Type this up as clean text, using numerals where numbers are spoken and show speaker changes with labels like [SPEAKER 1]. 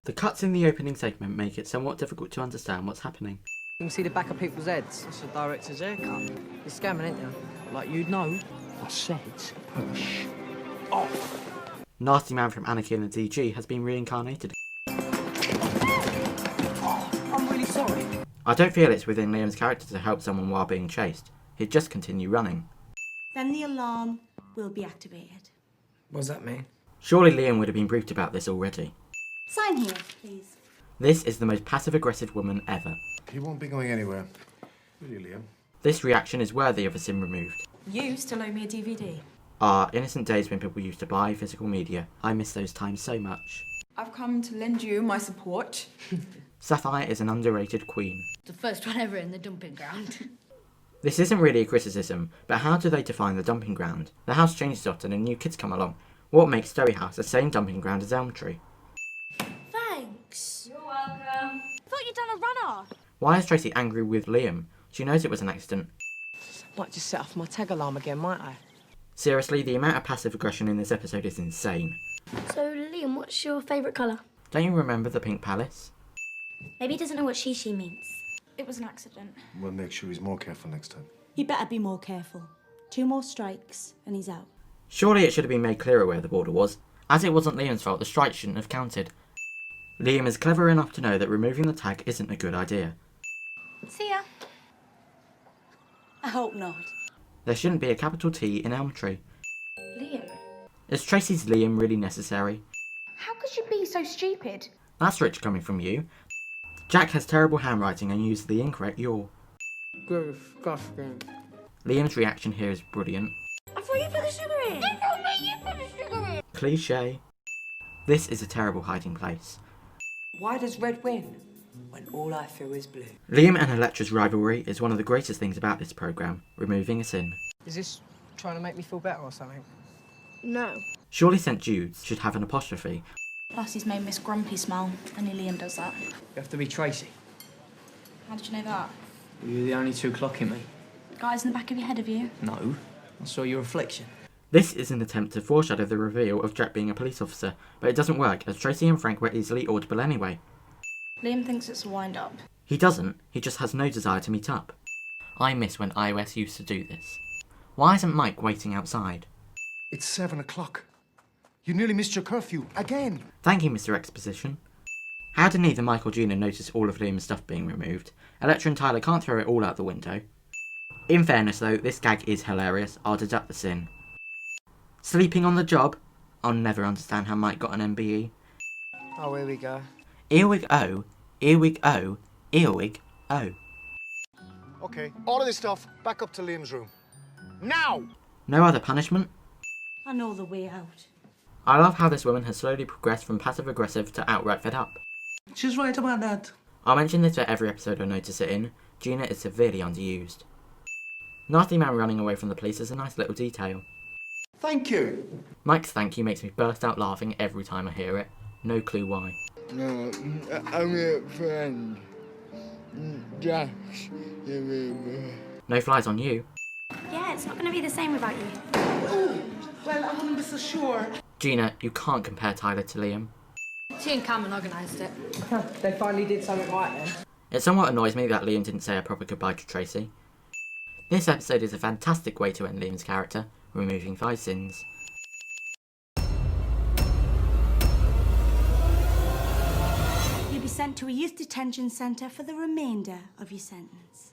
[SPEAKER 1] The cuts in the opening segment make it somewhat difficult to understand what's happening.
[SPEAKER 2] You can see the back of people's heads. That's the director's haircut. You're scamming, ain't you? Like you'd know. I said push off.
[SPEAKER 1] Nasty Man from Anarchy and the DG has been reincarnated.
[SPEAKER 2] I'm really sorry.
[SPEAKER 1] I don't feel it's within Liam's character to help someone while being chased. He'd just continue running.
[SPEAKER 3] Then the alarm will be activated.
[SPEAKER 2] What does that mean?
[SPEAKER 1] Surely Liam would have been briefed about this already.
[SPEAKER 3] Sign here, please.
[SPEAKER 1] This is the most passive-aggressive woman ever.
[SPEAKER 4] He won't be going anywhere. Will you, Liam?
[SPEAKER 1] This reaction is worthy of a sin removed.
[SPEAKER 5] You still owe me a DVD.
[SPEAKER 1] Innocent days when people used to buy physical media. I miss those times so much.
[SPEAKER 5] I've come to lend you my support.
[SPEAKER 1] Sapphire is an underrated queen.
[SPEAKER 6] The first one ever in the dumping ground.
[SPEAKER 1] This isn't really a criticism, but how do they define the dumping ground? The house changes often and new kids come along. What makes Story House the same dumping ground as Elmtree?
[SPEAKER 3] Thanks.
[SPEAKER 6] You're welcome.
[SPEAKER 3] I thought you'd done a run-off.
[SPEAKER 1] Why is Tracy angry with Liam? She knows it was an accident.
[SPEAKER 2] Might just set off my tag alarm again, might I?
[SPEAKER 1] Seriously, the amount of passive aggression in this episode is insane.
[SPEAKER 7] So, Liam, what's your favourite colour?
[SPEAKER 1] Don't you remember the Pink Palace?
[SPEAKER 7] Maybe he doesn't know what she means.
[SPEAKER 5] It was an accident.
[SPEAKER 4] We'll make sure he's more careful next time.
[SPEAKER 3] You better be more careful. 2 more strikes and he's out.
[SPEAKER 1] Surely it should have been made clearer where the border was. As it wasn't Liam's fault, the strike shouldn't have counted. Liam is clever enough to know that removing the tag isn't a good idea.
[SPEAKER 3] See ya. I hope not.
[SPEAKER 1] There shouldn't be a capital T in Elmtree.
[SPEAKER 5] Liam?
[SPEAKER 1] Is Tracy's Liam really necessary?
[SPEAKER 5] How could you be so stupid?
[SPEAKER 1] That's rich coming from you. Jack has terrible handwriting and used the incorrect yaw.
[SPEAKER 2] Disgusting.
[SPEAKER 1] Liam's reaction here is brilliant.
[SPEAKER 3] I thought you put the sugar in.
[SPEAKER 1] Cliché. This is a terrible hiding place.
[SPEAKER 8] Why does red win when all I feel is blue?
[SPEAKER 1] Liam and Electra's rivalry is one of the greatest things about this programme, removing a sin.
[SPEAKER 2] Is this trying to make me feel better or something?
[SPEAKER 7] No.
[SPEAKER 1] Surely St Jude's should have an apostrophe.
[SPEAKER 5] Plus he's made Miss Grumpy smile. Only Liam does that.
[SPEAKER 2] You have to be Tracy.
[SPEAKER 5] How did you know that?
[SPEAKER 2] You're the only two clocking me.
[SPEAKER 5] Guys in the back of your head, have you?
[SPEAKER 2] No. I saw your reflection.
[SPEAKER 1] This is an attempt to foreshadow the reveal of Jack being a police officer, but it doesn't work as Tracy and Frank were easily audible anyway.
[SPEAKER 5] Liam thinks it's a wind-up.
[SPEAKER 1] He doesn't, he just has no desire to meet up. I miss when iOS used to do this. Why isn't Mike waiting outside?
[SPEAKER 4] It's 7 o'clock. You nearly missed your curfew again.
[SPEAKER 1] Thank you, Mr. Exposition. How did neither Mike or Gina notice all of Liam's stuff being removed? Electra and Tyler can't throw it all out the window. In fairness though, this gag is hilarious. I'll deduct the sin. Sleeping on the job? I'll never understand how Mike got an MBE.
[SPEAKER 2] Oh, here we go.
[SPEAKER 1] Earwig O, earwig O, earwig O.
[SPEAKER 4] Okay, all of this stuff back up to Liam's room. Now!
[SPEAKER 1] No other punishment?
[SPEAKER 3] I know the way out.
[SPEAKER 1] I love how this woman has slowly progressed from passive-aggressive to outright fed up.
[SPEAKER 8] She's right about that.
[SPEAKER 1] I'll mention this for every episode I notice it in. Gina is severely underused. Nasty Man running away from the police is a nice little detail.
[SPEAKER 8] Thank you.
[SPEAKER 1] Mike's thank you makes me burst out laughing every time I hear it. No clue why.
[SPEAKER 9] No, I'm a friend. Jax.
[SPEAKER 1] No flies on you.
[SPEAKER 7] Yeah, it's not going to be the same without you.
[SPEAKER 8] Oh, well, I wouldn't be so sure.
[SPEAKER 1] Gina, you can't compare Tyler to Liam.
[SPEAKER 6] She and Cameron organised it.
[SPEAKER 2] They finally did something right then.
[SPEAKER 1] It somewhat annoys me that Liam didn't say a proper goodbye to Tracy. This episode is a fantastic way to end Liam's character, removing 5 sins.
[SPEAKER 3] You'll be sent to a youth detention centre for the remainder of your sentence.